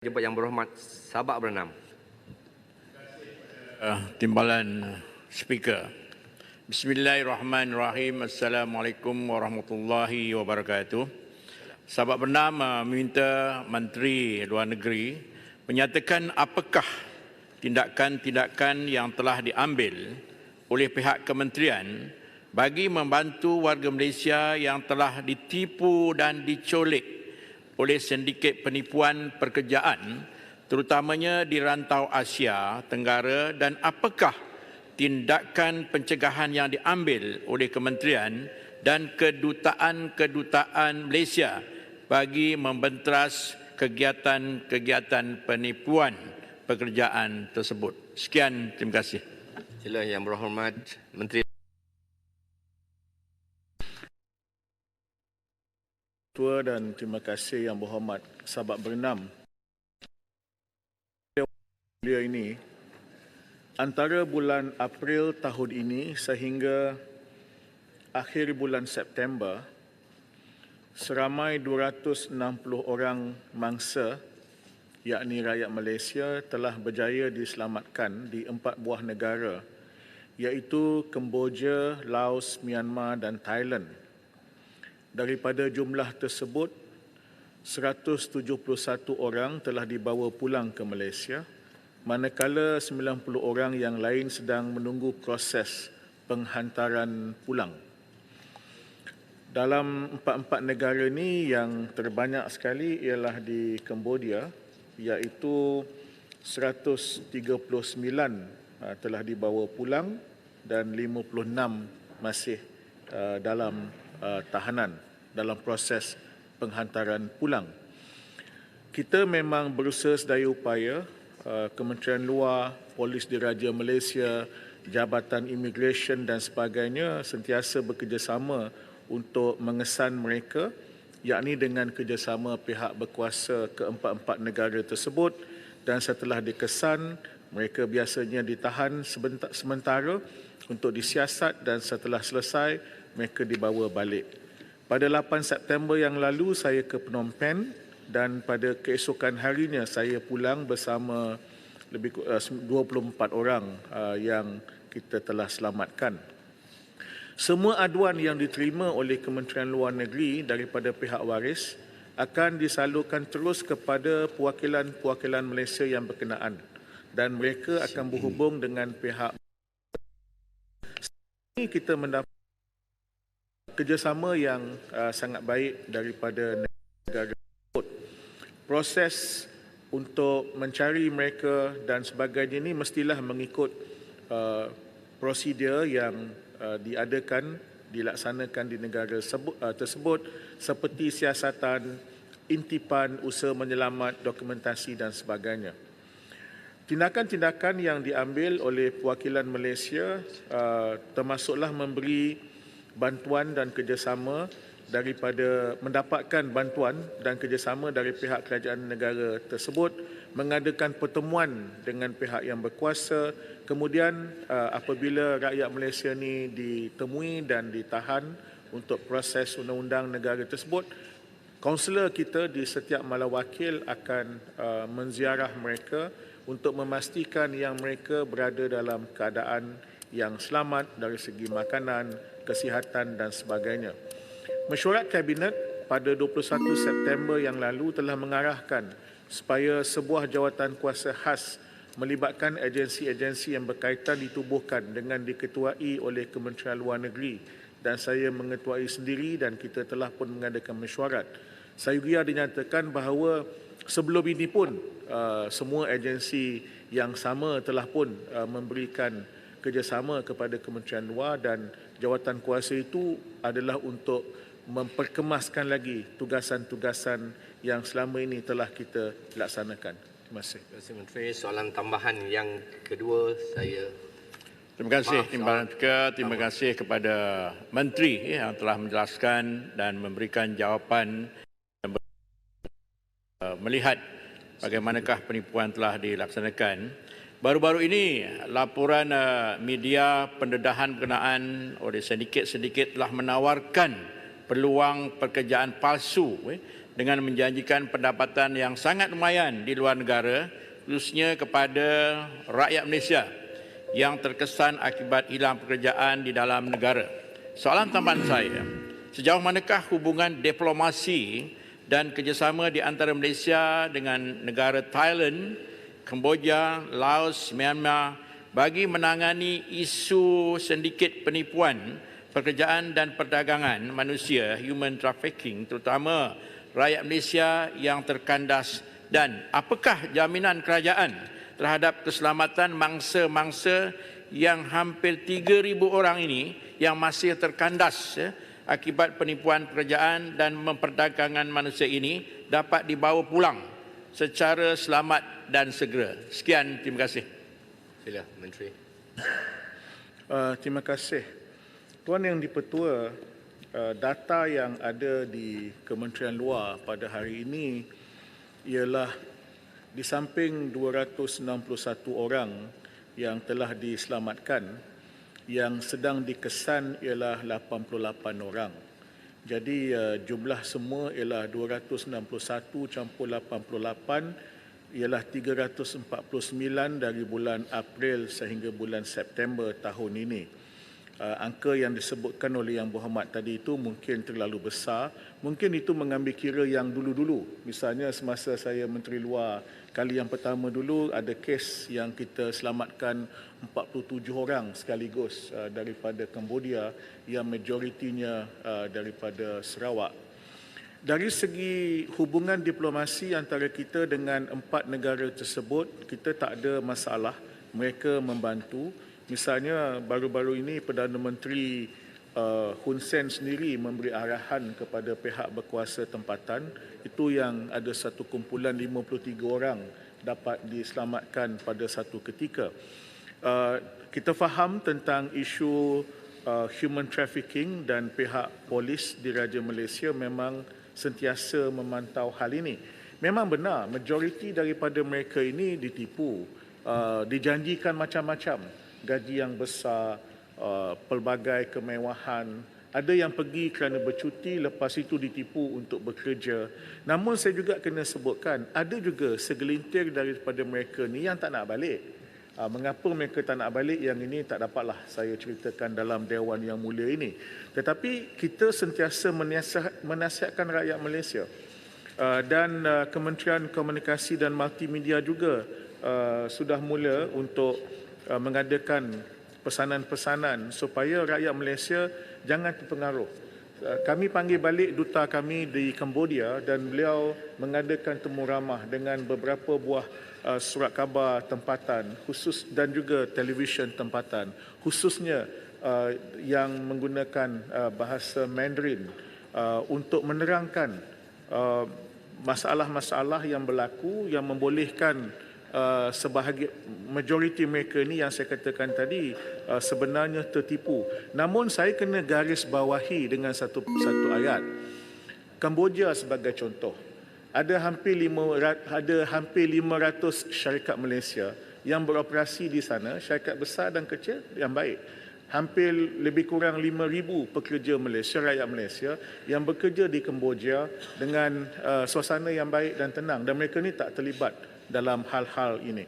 Jemput Yang Berhormat Sabak Bernam. Timbalan Speaker. Bismillahirrahmanirrahim. Assalamualaikum warahmatullahi wabarakatuh. Sabak Bernam meminta Menteri Luar Negeri menyatakan apakah tindakan-tindakan yang telah diambil oleh pihak kementerian bagi membantu warga Malaysia yang telah ditipu dan dicolik oleh sindiket penipuan pekerjaan terutamanya di rantau Asia Tenggara, dan apakah tindakan pencegahan yang diambil oleh kementerian dan kedutaan-kedutaan Malaysia bagi membenteras kegiatan-kegiatan penipuan pekerjaan tersebut. Sekian, terima kasih. Sila Yang Berhormat Menteri. Ketua dan terima kasih Yang Berhormat Sabak Bernam. Beliau ini antara bulan April tahun ini sehingga akhir bulan September, seramai 260 orang mangsa yakni rakyat Malaysia telah berjaya diselamatkan di 4 buah negara iaitu Kemboja, Laos, Myanmar dan Thailand. Daripada jumlah tersebut, 171 orang telah dibawa pulang ke Malaysia, manakala 90 orang yang lain sedang menunggu proses penghantaran pulang. Dalam 4 negara ini yang terbanyak sekali ialah di Kemboja, iaitu 139 telah dibawa pulang dan 56 masih dalam tahanan dalam proses penghantaran pulang. Kita memang berusaha sedaya upaya, Kementerian Luar, Polis Diraja Malaysia, Jabatan Imigresen dan sebagainya sentiasa bekerjasama untuk mengesan mereka, yakni dengan kerjasama pihak berkuasa ke-4 negara tersebut, dan setelah dikesan, mereka biasanya ditahan sementara untuk disiasat dan setelah selesai, mereka dibawa balik. Pada 8 September yang lalu saya ke Phnom Penh dan pada keesokan harinya saya pulang bersama lebih 24 orang yang kita telah selamatkan. Semua aduan yang diterima oleh Kementerian Luar Negeri daripada pihak waris akan disalurkan terus kepada perwakilan-perwakilan Malaysia yang berkenaan dan mereka akan berhubung dengan pihak. Kita mendapat kerjasama yang sangat baik daripada negara tersebut. Proses untuk mencari mereka dan sebagainya ini mestilah mengikut prosedur yang dilaksanakan di negara tersebut seperti siasatan, intipan, usaha menyelamat, dokumentasi dan sebagainya. Tindakan-tindakan yang diambil oleh perwakilan Malaysia termasuklah memberi bantuan dan kerjasama mendapatkan bantuan dan kerjasama dari pihak kerajaan negara tersebut, mengadakan pertemuan dengan pihak yang berkuasa, kemudian apabila rakyat Malaysia ini ditemui dan ditahan untuk proses undang-undang negara tersebut, kaunselor kita di setiap Malawakil akan menziarah mereka untuk memastikan yang mereka berada dalam keadaan yang selamat dari segi makanan, kesihatan dan sebagainya. Mesyuarat Kabinet pada 21 September yang lalu telah mengarahkan supaya sebuah jawatan kuasa khas melibatkan agensi-agensi yang berkaitan ditubuhkan dengan diketuai oleh Kementerian Luar Negeri dan saya mengetuai sendiri dan kita telah pun mengadakan mesyuarat. Saya dinyatakan bahawa sebelum ini pun semua agensi yang sama telah pun memberikan kerjasama kepada Kementerian Luar dan jawatan kuasa itu adalah untuk memperkemaskan lagi tugasan-tugasan yang selama ini telah kita laksanakan. Terima kasih. Terima kasih Menteri. Soalan tambahan yang kedua saya. Terima kasih Timbalan Speaker. Terima kasih kepada Menteri yang telah menjelaskan dan memberikan jawapan melihat bagaimanakah penipuan telah dilaksanakan. Baru-baru ini laporan media pendedahan berkenaan oleh sindiket-sindiket telah menawarkan peluang pekerjaan palsu dengan menjanjikan pendapatan yang sangat lumayan di luar negara, khususnya kepada rakyat Malaysia yang terkesan akibat hilang pekerjaan di dalam negara. Soalan tambahan saya, sejauh manakah hubungan diplomasi dan kerjasama di antara Malaysia dengan negara Thailand, Kemboja, Laos, Myanmar bagi menangani isu sindiket penipuan, pekerjaan dan perdagangan manusia, human trafficking, terutama rakyat Malaysia yang terkandas, dan apakah jaminan kerajaan terhadap keselamatan mangsa-mangsa yang hampir 3,000 orang ini yang masih terkandas akibat penipuan pekerjaan dan memperdagangkan manusia ini dapat dibawa pulang secara selamat dan segera. Sekian, terima kasih. Sila Menteri. Terima kasih. Tuan Yang di-Pertua, data yang ada di Kementerian Luar pada hari ini ialah di samping 261 orang yang telah diselamatkan, yang sedang dikesan ialah 88 orang. Jadi jumlah semua ialah 261 campur 88 ialah 349 dari bulan April sehingga bulan September tahun ini. Angka yang disebutkan oleh Yang Berhormat tadi itu mungkin terlalu besar. Mungkin itu mengambil kira yang dulu-dulu. Misalnya semasa saya Menteri Luar kali yang pertama dulu ada kes yang kita selamatkan 47 orang sekaligus daripada Cambodia yang majoritinya daripada Sarawak. Dari segi hubungan diplomasi antara kita dengan 4 negara tersebut, kita tak ada masalah. Mereka membantu. Misalnya baru-baru ini Perdana Menteri Hun Sen sendiri memberi arahan kepada pihak berkuasa tempatan, itu yang ada satu kumpulan 53 orang dapat diselamatkan pada satu ketika. Kita faham tentang isu human trafficking dan pihak polis di Raja Malaysia memang sentiasa memantau hal ini. Memang benar, majoriti daripada mereka ini ditipu, dijanjikan macam-macam. Gaji yang besar, pelbagai kemewahan. Ada yang pergi kerana bercuti, lepas itu ditipu untuk bekerja. Namun saya juga kena sebutkan, ada juga segelintir daripada mereka ni yang tak nak balik. Mengapa mereka tak nak balik, yang ini tak dapatlah saya ceritakan dalam Dewan Yang Mulia ini. Tetapi kita sentiasa menasihatkan rakyat Malaysia. Dan Kementerian Komunikasi dan Multimedia juga sudah mula untuk mengadakan pesanan-pesanan supaya rakyat Malaysia jangan terpengaruh. Kami panggil balik duta kami di Cambodia dan beliau mengadakan temu ramah dengan beberapa buah surat khabar tempatan khusus dan juga televisyen tempatan, khususnya yang menggunakan bahasa Mandarin untuk menerangkan masalah-masalah yang berlaku yang membolehkan sebahagian majoriti mereka ni yang saya katakan tadi sebenarnya tertipu. Namun saya kena garis bawahi dengan satu ayat. Kamboja sebagai contoh, ada hampir 500 syarikat Malaysia yang beroperasi di sana, syarikat besar dan kecil yang baik. Hampir lebih kurang 5,000 pekerja Malaysia, rakyat Malaysia yang bekerja di Kemboja dengan suasana yang baik dan tenang, dan mereka ni tak terlibat dalam hal-hal ini.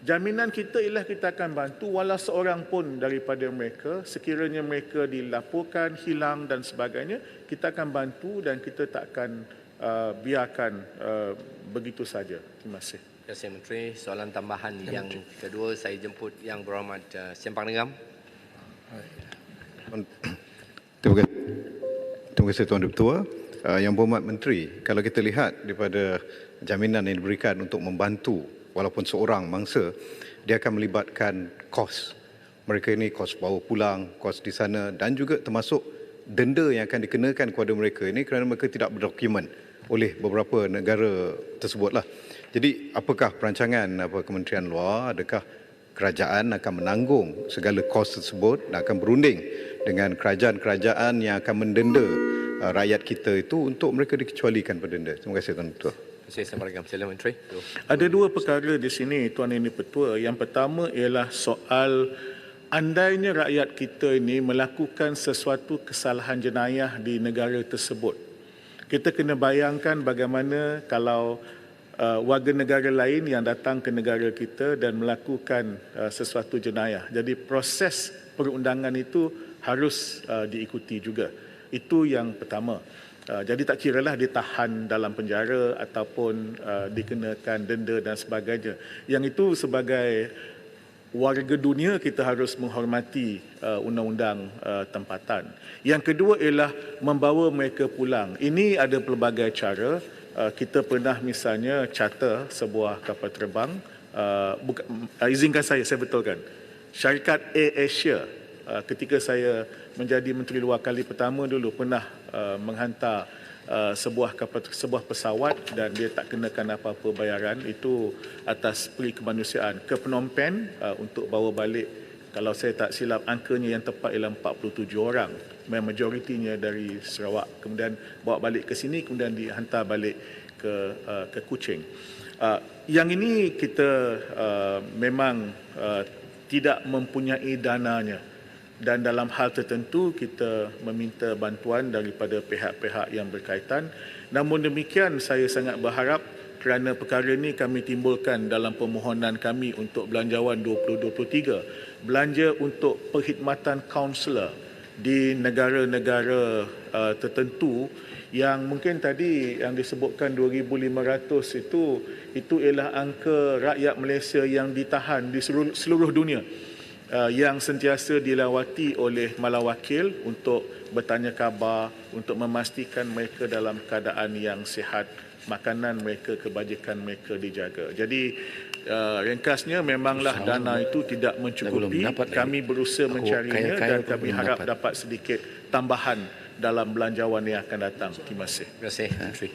Jaminan kita ialah kita akan bantu walau seorang pun daripada mereka, sekiranya mereka dilaporkan hilang dan sebagainya, kita akan bantu dan kita tak akan biarkan begitu saja. Terima kasih. Terima kasih Menteri. Soalan tambahan yang kedua saya jemput Yang Berhormat Sempang Dengam. Terima kasih Tuan Ketua. Yang Berhormat Menteri, kalau kita lihat daripada jaminan yang diberikan untuk membantu walaupun seorang mangsa, dia akan melibatkan kos. Mereka ini kos bawa pulang, kos di sana, dan juga termasuk denda yang akan dikenakan kepada mereka ini kerana mereka tidak berdokumen oleh beberapa negara tersebutlah. Jadi apakah perancangan Kementerian Luar, adakah kerajaan akan menanggung segala kos tersebut dan akan berunding dengan kerajaan-kerajaan yang akan mendenda rakyat kita itu untuk mereka dikecualikan berdenda. Terima kasih Tuan Ketua. Terima kasih Sempang Dengam. Sila Menteri. Ada dua perkara di sini Tuan Yang di-Pertua. Yang pertama ialah soal andainya rakyat kita ini melakukan sesuatu kesalahan jenayah di negara tersebut. Kita kena bayangkan bagaimana kalau warga negara lain yang datang ke negara kita dan melakukan sesuatu jenayah. Jadi proses perundangan itu harus diikuti juga. Itu yang pertama. Jadi tak kiralah ditahan dalam penjara ataupun dikenakan denda dan sebagainya. Yang itu sebagai warga dunia kita harus menghormati undang-undang tempatan. Yang kedua ialah membawa mereka pulang. Ini ada pelbagai cara. Kita pernah misalnya charter sebuah kapal terbang. Izinkan saya betulkan. Syarikat AirAsia, ketika saya menjadi Menteri Luar kali pertama dulu pernah menghantar sebuah pesawat dan dia tak kenakan apa-apa bayaran, itu atas peri kemanusiaan, ke Phnom Penh untuk bawa balik, kalau saya tak silap angkanya yang tepat ialah 47 orang, majoritinya dari Sarawak, kemudian bawa balik ke sini, kemudian dihantar balik ke Kuching. Yang ini kita memang tidak mempunyai dananya. Dan dalam hal tertentu kita meminta bantuan daripada pihak-pihak yang berkaitan. Namun demikian saya sangat berharap kerana perkara ini kami timbulkan dalam permohonan kami untuk Belanjawan 2023. Belanja untuk perkhidmatan kaunselor di negara-negara tertentu yang mungkin tadi yang disebutkan 2,500 itu ialah angka rakyat Malaysia yang ditahan di seluruh dunia. Yang sentiasa dilawati oleh malawakil untuk bertanya khabar, untuk memastikan mereka dalam keadaan yang sihat, makanan mereka, kebajikan mereka dijaga. Jadi ringkasnya memanglah dana itu tidak mencukupi. Kami berusaha mencarinya dan kami harap dapat sedikit tambahan dalam belanjawan yang akan datang. Terima kasih. Terima kasih, Menteri.